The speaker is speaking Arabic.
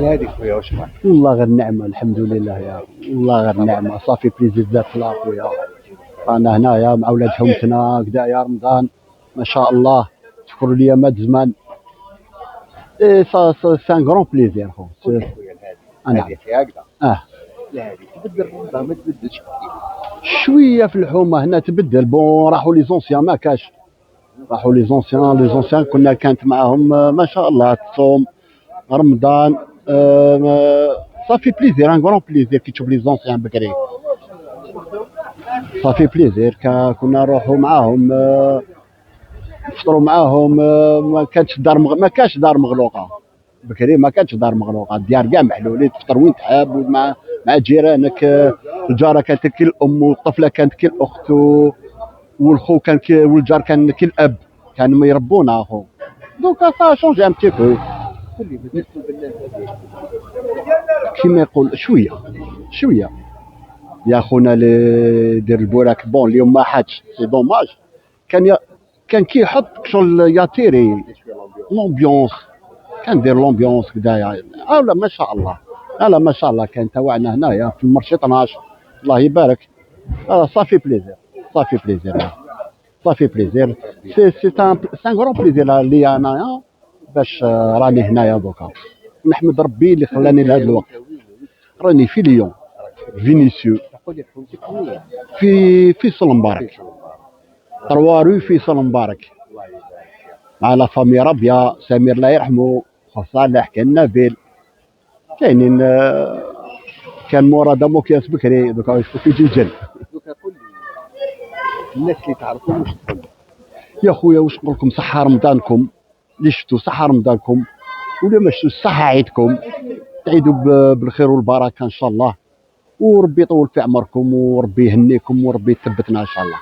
هذيك خويا واش راك؟ والله غير النعمه الحمد لله يا والله غير النعمه صافي بليزير بزاف لا خويا. انا هنايا مع ولاد حومتنا كدا يا رمضان ما شاء الله تشكروا لي ماد زمان. اي سا ان غرون بليزير خو قول لي خويا انا هذيك هكذا. اه لا هذيك تبدل الرمضان ما تبدلش. شويه في الحومه هنا تبدل بون راحوا لي زونسيان ما كاش راحوا لي زونسيان كنا كانت معاهم ما شاء الله تصوم رمضان صافي بليزير ان غرون بليزير كي تشوف لي زونسيان بكري صافي بليزير كنا نروحوا معاهم نفطروا معاهم ما كانتش دار ما كانش دار مغلوقه بكري ما كانتش دار مغلوقه الديار كاع محلولين تفطر وين تحب مع جيرانك الجاره كانت كي الام والطفله كانت كي الاخت والخو كان كي والجار كان كي الاب كانوا يربونا اخو دونك سا شونجي ان بتي بو قول لي بدات تكون الناس هذيك. كيما يقول شويه شويه يا خونا اللي دير البوراك بون اليوم ما حدش سي دوماج كان كيحط شغل ياتيري لومبيونس كان دير لومبيونس كدايا لا ما شاء الله لا ما شاء الله كان تاوعنا هنايا في المرشي 12 الله يبارك صافي بليزير صافي بليزير صافي بليزير سي ان غرون بليزير ليا انايا باش راني هنايا دوكا نحمد ربي اللي خلاني لهذا الوقت راني في ليون فينيسيو قول لي حومتك وين؟ في صل مبارك 3 رو في صل مبارك الله يبارك. مع لا فامي ربيا سمير الله يرحمه خو صالح كان نبيل كاينين كان مراد مكياس بكري دوكا يشوفوا في جيجل. دوكا قول لي الناس اللي تعرفهم واش تقول؟ يا خويا واش نقول لكم صحة رمضانكم اللي شفتوا صحة رمضانكم ولا ما شفتوا صحة عيدكم تعيدوا بالخير والبركة ان شاء الله وربي يطول في عمركم وربي يهنيكم وربي يثبتنا ان شاء الله.